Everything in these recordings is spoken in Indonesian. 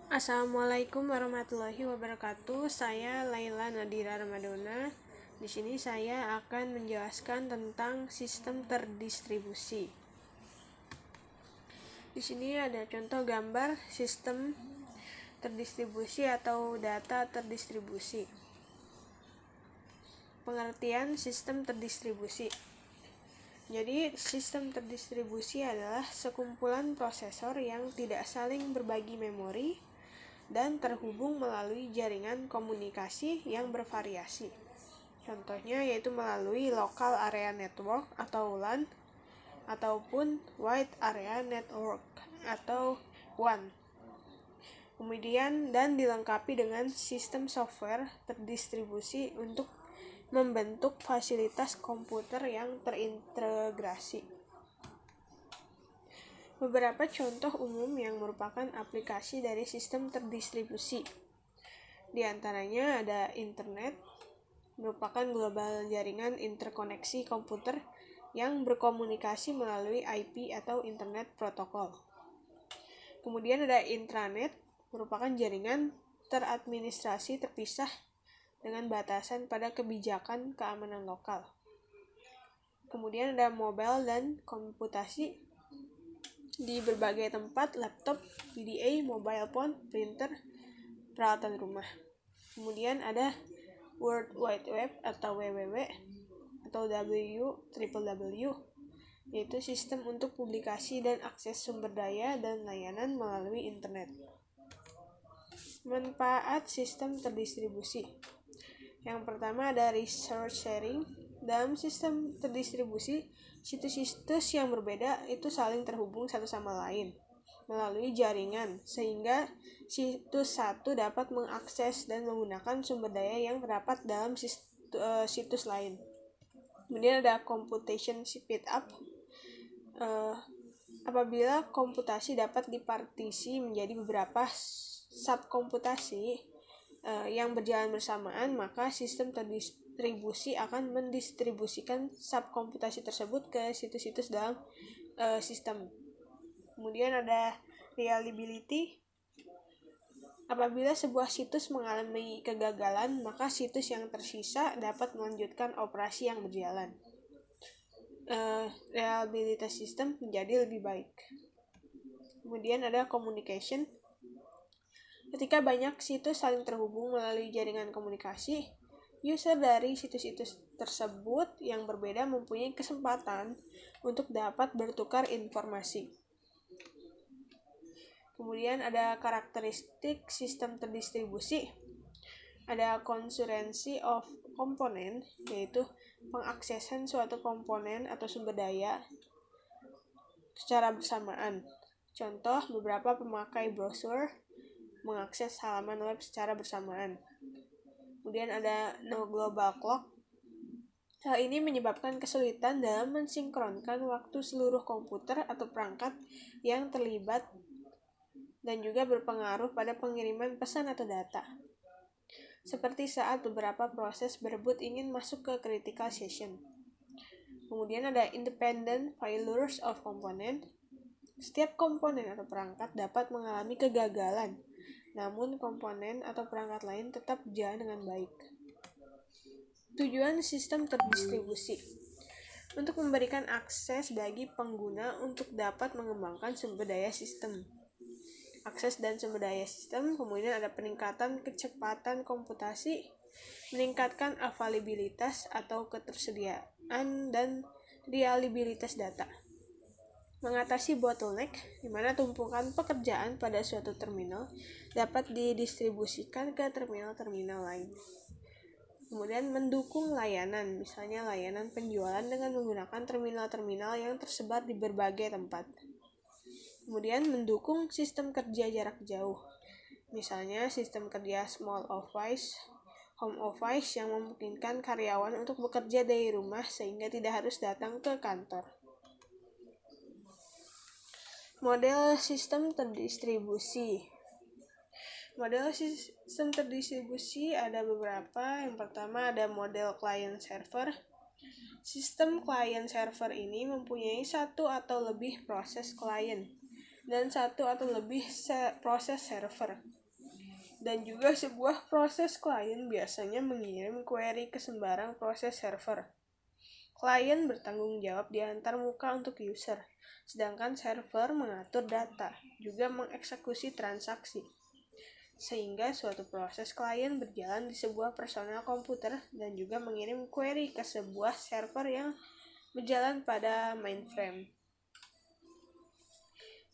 Assalamualaikum warahmatullahi wabarakatuh. Saya Laila Nadira Ramadona. Di sini saya akan menjelaskan tentang sistem terdistribusi. Di sini ada contoh gambar sistem terdistribusi atau data terdistribusi. Pengertian sistem terdistribusi. Jadi, sistem terdistribusi adalah sekumpulan prosesor yang tidak saling berbagi memori dan terhubung melalui jaringan komunikasi yang bervariasi. Contohnya yaitu melalui Local Area Network atau LAN ataupun Wide Area Network atau WAN. Kemudian dan dilengkapi dengan sistem software terdistribusi untuk membentuk fasilitas komputer yang terintegrasi. Beberapa contoh umum yang merupakan aplikasi dari sistem terdistribusi. Di antaranya ada internet, merupakan global jaringan interkoneksi komputer yang berkomunikasi melalui IP atau internet protokol. Kemudian ada intranet, merupakan jaringan teradministrasi terpisah dengan batasan pada kebijakan keamanan lokal. Kemudian ada mobile dan komputasi di berbagai tempat, laptop, PDA, mobile phone, printer, peralatan rumah. Kemudian ada World Wide Web atau WWW atau www, yaitu sistem untuk publikasi dan akses sumber daya dan layanan melalui internet. Manfaat sistem terdistribusi. Yang pertama ada resource sharing. Dalam sistem terdistribusi, situs-situs yang berbeda itu saling terhubung satu sama lain melalui jaringan, sehingga situs satu dapat mengakses dan menggunakan sumber daya yang terdapat dalam situs lain. Kemudian ada computation speed up. Apabila komputasi dapat dipartisi menjadi beberapa subkomputasi yang berjalan bersamaan, maka sistem terdistribusi akan mendistribusikan subkomputasi tersebut ke situs-situs dalam sistem. Kemudian ada reliability. Apabila sebuah situs mengalami kegagalan, maka situs yang tersisa dapat melanjutkan operasi yang berjalan. Reliabilitas sistem menjadi lebih baik. Kemudian ada communication. Ketika banyak situs saling terhubung melalui jaringan komunikasi, user dari situs-situs tersebut yang berbeda mempunyai kesempatan untuk dapat bertukar informasi. Kemudian ada karakteristik sistem terdistribusi. Ada concurrency of component, yaitu pengaksesan suatu komponen atau sumber daya secara bersamaan. Contoh, beberapa pemakai browser mengakses halaman web secara bersamaan. Kemudian ada no global clock. Hal ini menyebabkan kesulitan dalam mensinkronkan waktu seluruh komputer atau perangkat yang terlibat dan juga berpengaruh pada pengiriman pesan atau data. Seperti saat beberapa proses berebut ingin masuk ke critical session. Kemudian ada independent failures of component. Setiap komponen atau perangkat dapat mengalami kegagalan, namun komponen atau perangkat lain tetap berjalan dengan baik. Tujuan sistem terdistribusi untuk memberikan akses bagi pengguna untuk dapat mengembangkan sumber daya sistem. Akses dan sumber daya sistem, kemudian ada peningkatan kecepatan komputasi, meningkatkan availabilitas atau ketersediaan dan reliabilitas data. Mengatasi bottleneck, di mana tumpukan pekerjaan pada suatu terminal dapat didistribusikan ke terminal-terminal lain. Kemudian mendukung layanan, misalnya layanan penjualan dengan menggunakan terminal-terminal yang tersebar di berbagai tempat. Kemudian mendukung sistem kerja jarak jauh, misalnya sistem kerja small office, home office yang memungkinkan karyawan untuk bekerja dari rumah sehingga tidak harus datang ke kantor. Model sistem terdistribusi. Model sistem terdistribusi ada beberapa. Yang pertama ada model client server. Sistem client server ini mempunyai satu atau lebih proses client dan satu atau lebih proses server. Dan juga sebuah proses klien biasanya mengirim query ke sembarang proses server. Klien bertanggung jawab di antar muka untuk user, sedangkan server mengatur data, juga mengeksekusi transaksi. Sehingga suatu proses klien berjalan di sebuah personal komputer dan juga mengirim query ke sebuah server yang berjalan pada mainframe.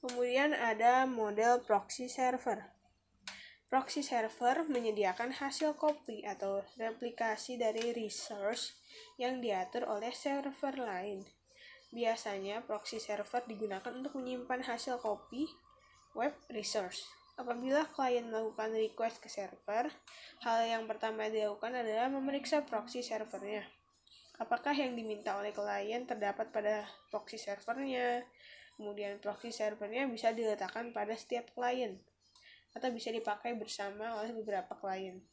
Kemudian ada model proxy server. Proxy server menyediakan hasil copy atau replikasi dari resource yang diatur oleh server lain. Biasanya proxy server digunakan untuk menyimpan hasil copy web resource. Apabila klien melakukan request ke server, hal yang pertama dilakukan adalah memeriksa proxy servernya. Apakah yang diminta oleh klien terdapat pada proxy servernya? Kemudian proxy servernya bisa diletakkan pada setiap klien atau bisa dipakai bersama oleh beberapa klien.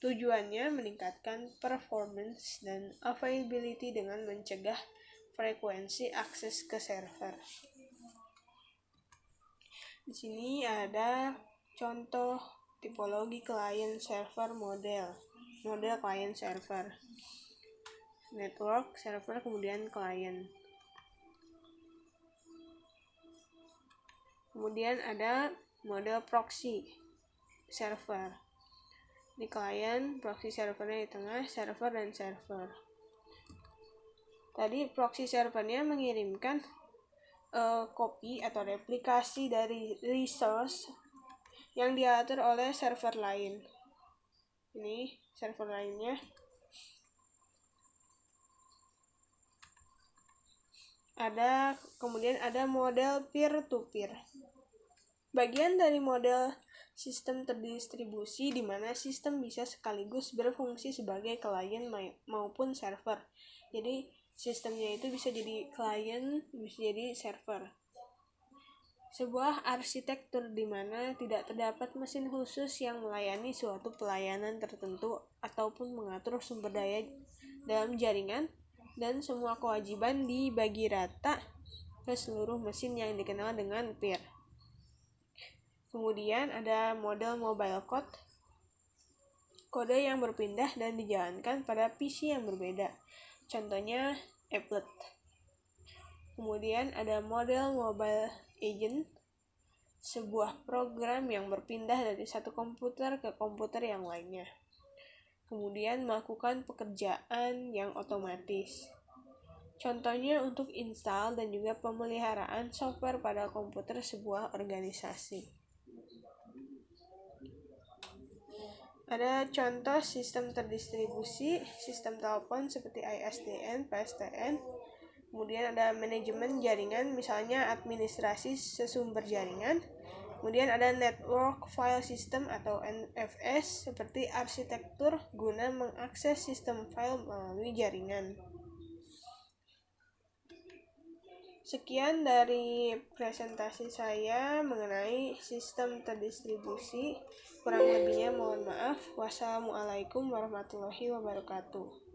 Tujuannya meningkatkan performance dan availability dengan mencegah frekuensi akses ke server. Di sini ada contoh tipologi client server model client server, network server, kemudian client. Kemudian ada model proxy server. Di client, proxy servernya di tengah, server dan server. Tadi proxy servernya mengirimkan copy atau replikasi dari resource yang diatur oleh server lain. Ini server lainnya. Kemudian ada model peer-to-peer. Bagian dari model sistem terdistribusi di mana sistem bisa sekaligus berfungsi sebagai klien maupun server. Jadi sistemnya itu bisa jadi klien, bisa jadi server. Sebuah arsitektur di mana tidak terdapat mesin khusus yang melayani suatu pelayanan tertentu ataupun mengatur sumber daya dalam jaringan, dan semua kewajiban dibagi rata ke seluruh mesin yang dikenal dengan peer. Kemudian ada model mobile code, kode yang berpindah dan dijalankan pada PC yang berbeda. Contohnya applet. Kemudian ada model mobile agent, sebuah program yang berpindah dari satu komputer ke komputer yang lainnya. Kemudian melakukan pekerjaan yang otomatis. Contohnya untuk install dan juga pemeliharaan software pada komputer sebuah organisasi. Ada contoh sistem terdistribusi, sistem telepon seperti ISDN, PSTN. Kemudian ada manajemen jaringan, misalnya administrasi sesumber jaringan. Kemudian ada network file system atau NFS, seperti arsitektur guna mengakses sistem file melalui jaringan. Sekian dari presentasi saya mengenai sistem terdistribusi. Kurang lebihnya mohon maaf. Wassalamualaikum warahmatullahi wabarakatuh.